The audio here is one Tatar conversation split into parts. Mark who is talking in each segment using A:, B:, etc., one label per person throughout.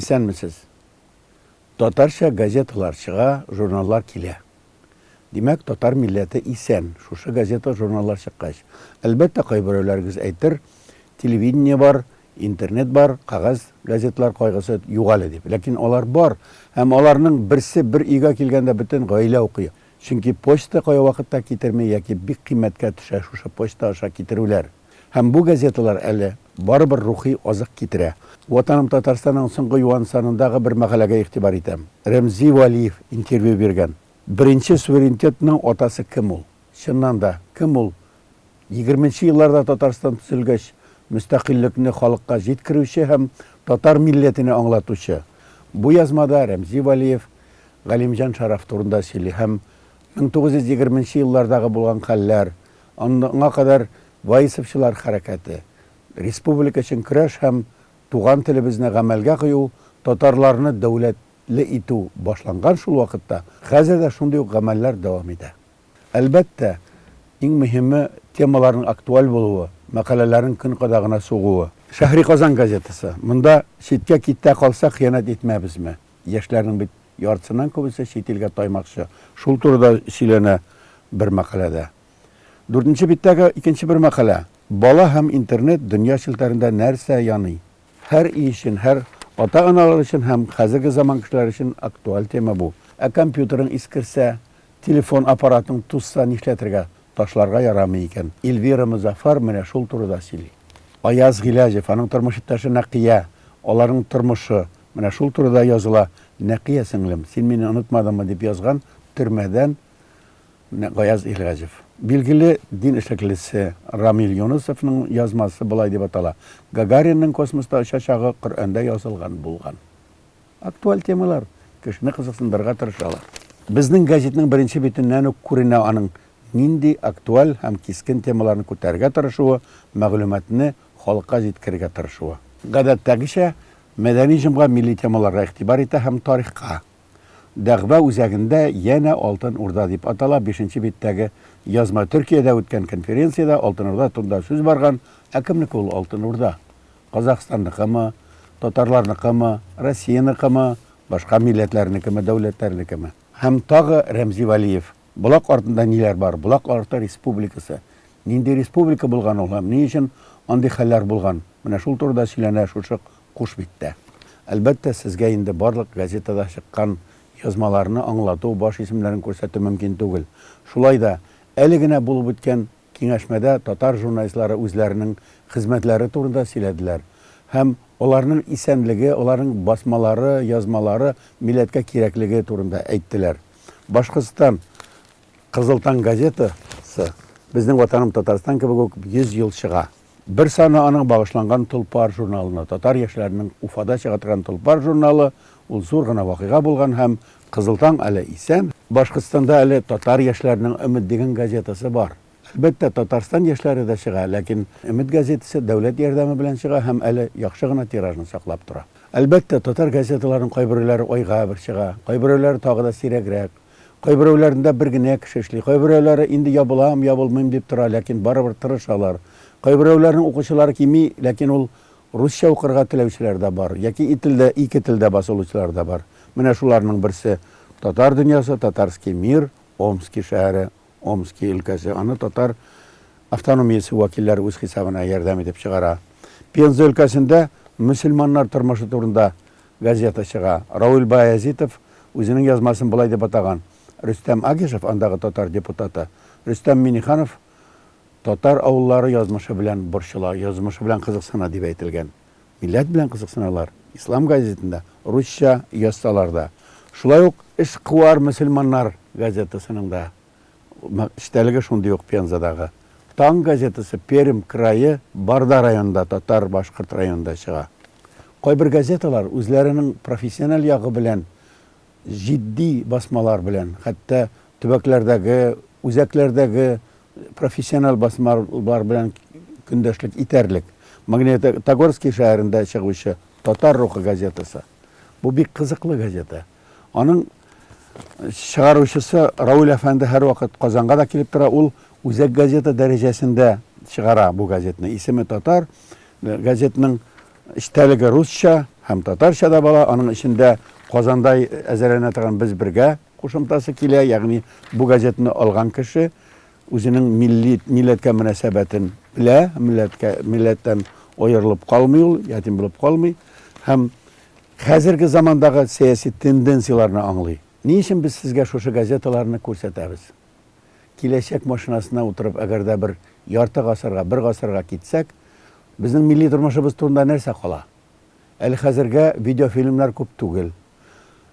A: Исәнмесез? Татарча газеталар чыга, журналлар килә. Димәк, татар милләте исән. Шушы газета, журналлар чыккач. Әлбәттә, кайберәүләрегез әйтер, телевидение бар, интернет бар, кагаз газеталар кайгысы югалы дип. Ләкин алар бар. Һәм аларның берсе бер өйгә килгәндә бөтен гаилә укый. Чөнки почта кая вакытта китермәй яки бик кыйммәткә төшә шушы почта аша китерүләр. Һәм бу газеталар әле барыбер рухи азык китерә. Ватаным Татарстанның соңгы юан санындагы бер мәкаләгә игътибар итәм. Рәмзи Валиев интервью биргән. Беренче суверенитетның атасы кем ул? Чыннан да, кем ул? 20-нче елларда Татарстан төзелгәч, мөстәкыйльлекне халыкка җиткерүче һәм татар милләтенә аңлатучы. Бу язмада Рәмзи Валиев Галимҗан Шараф турында сөйли һәм 1920-нче еллардагы булган хәлләр, аңа кадәр Ваисовчылар хәрәкәте, республика өчен көрәш һәм туган телебезне гамәлгә кую, татарларны дәүләтле итү башланган шул вакытта, хәзер дә шундый ук гамәлләр дәвам итә. Әлбәттә, иң мөһиме темаларның актуаль булуы, мәкаләләрнең көн кадагына сугуы. Шәһри Казан газетасы. Монда читкә киттә калса хыянат итмәбезме? Яшьләрнең бит яртысыннан күбесе чит илгә таймакчы. Шул турыда сөйләнә бер мәкаләдә. 4-нче биттәге икенче бер мәкалә. Бала һәм интернет дөнья челтәрендә нәрсә яный? Һәр үй өчен, һәр ата-аналар өчен һәм хәзерге заман кешеләре өчен актуаль тема бу. Компьютерың искерсә, телефон аппаратың тусса нишләтергә? Ташларга ярамый икән. Эльвира Музафар менә шул турыда сөйли. Аяз Гиләҗев, аның тормыш иптәше Нәкия, аларның тормышы менә шул турыда языла. Нәкия сеңлем, син мине онытмадыңмы дип язган төрмәдән Аяз Гиләҗев. Билгеле дин эшлеклесе Рамил Юнусовның язмасы булай дип атала. Гагаринның космоста очачагы Коръәндә язылган булган. Актуаль темалар, кешене кызыксындырырга тырышалар. Безнең газетның беренче битеннән үк күренә аның нинди актуаль һәм кискен темаларны күтәрергә тырышуы, мәгълүматны халыкка җиткерергә тырышуы. Гадәттәгечә, мәдәни җомга милли темаларга игътибар итә һәм тарихка. Дәгъва үзәгендә янә Алтын Урда дип атала 5-нче биттәге язма. Төркиядә үткән конференциядә Алтын Урда турында сүз барган. Кемнеке ул Алтын Урда? Казакъстандыкымы, татарларныкымы, Россияныкымы, башка милләтләрнекеме, дәүләтләрнекеме? Һәм тагы Рәмзи Валиев. Булак артында ниләр бар? Булак арты республикасы. Нинди республика булган ул һәм ни өчен андый хәлләр булган? Менә шул турыда сөйләнә шушы куш биттә. Әлбәттә, сезгә инде барлык газетада чыккан язмаларны аңлату, баш исемләрен күрсәтү мөмкин түгел. Шулай да әле генә булып үткән киңәшмәдә татар журналистлары үзләренең хезмәтләре турында сөйләделәр. Һәм аларның исәнлеге, аларның басмалары, язмалары милләткә кирәклеге турында әйттеләр. Башкортстан Кызылтаң газетасы безнең ватаным Татарстан кебек 100 ел чыга. Бер саны аның багышланган Толпар журналына. Татар яшьләренең Уфада чыга торган Толпар журналы ул зур гына вакыйга булган һәм Кызылтаң әле исән. Башкортстанда әле татар яшьләренең Өмет дигән газетасы бар. Әлбәттә, Татарстан яшьләре дә чыга, ләкин Өмет газетасы дәүләт ярдәме белән чыга һәм әле яхшы гына тиражны саклап тора. Әлбәттә, татар газеталарының кайберләре айга бер чыга, кайберләре тагы да сирәгрәк. Кайберәүләрендә бер генә кеше эшли, кайберәүләре инде ябылам, ябылмыйм дип тора, ләкин барыбер тырышалар. Кайберәүләрнең укучылары кими, ләкин ул русча укырга теләүчеләр дә бар, яки ике телдә басылучылар да бар. Менә шуларның берсе Татар дөньясы, Татарский мир, Омский шәһәре, Омский өлкәсе. Аны татар автономиясе вәкилләре үз хисабына ярдәм итеп чыгара. Пенза өлкәсендә мөселманнар тормышы турында газета чыга. Раул Баязитов үзенең язмасын булай дип атаган. Рөстәм Агишев, андагы татар депутаты, Рөстәм Миниханов татар авыллары язмышы белән борчыла, язмышы белән кызыксына дип әйтелгән. Милләт белән кызыксыналар. Ислам газетында русча язсалар да. Шулай ук эш куар мөселманнар газетасының да эштәлеге шундый ук Пензадагы. Таң газетасы Пермь крае Барда районында, татар башкорт районында чыга. Кайбер газеталар үзләренең профессиональ ягы белән җитди басмалар белән, хәтта төбәкләрдәге, үзәкләрдәге профессиональ басмалар белән көндәшлек итәрлек. Магнитогорский шәһәрендә чыгучы Татар рухы газетасы. Бу бик кызыклы газета. Аның чыгаручысы Раул әфәнде һәр вакыт Казанга да килеп тора. Ул үзәк газета дәрәҗәсендә чыгара бу газетны. Исеме Татар, газетның эштәлеге русча, һәм татарча да бала, аның içində Казанда әзерләнә торган без бергә кушымтасы килә, ягъни бу газетаны алган кеше үзенең милләткә мөнәсәбәтен белә, милләттән аерылып калмый ул, ятим булып калмый, һәм хәзерге замандагы сәяси тенденцияларны аңлый. Ни өчен без сезгә шушы газеталарны күрсәтәбез? Киләчәк машинасына утырып, әгәр дә бер ярты гасырга, бер гасырга китсәк, безнең милли тормышыбыз турында нәрсә кала? Әле хәзергә видеофильмнар күп түгел.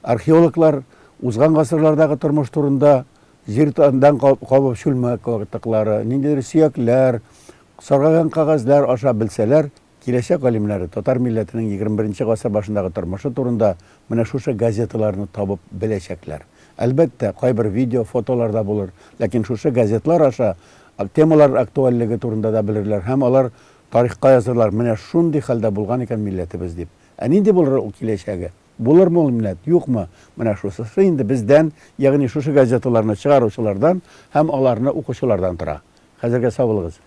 A: Археологлар узган гасырлардагы тормыш турында җирдән кабып чүлмәк вакытлары, ниндидер сөякләр, саргайган кагазлар аша белсәләр, киләчәк галимнәре татар милләтенең 21 гасыр башындагы тормышы турында менә шушы газеталарны табып беләчәкләр. Әлбәттә, кайбер видео, фотолар да булыр, ләкин шушы газетлар аша темалар актуальлеге турында да белерләр һәм алар тарихка язырлар, менә шундый хәлдә булган икән милләтебез дип. Нинди булыр ул киләчәге? Булырмы ул милләт, юкмы? Менә шусы инде бездән, ягъни шушы газеталарны чыгаручылардан һәм аларны укучылардан тора. Хәзергә сау булыгыз.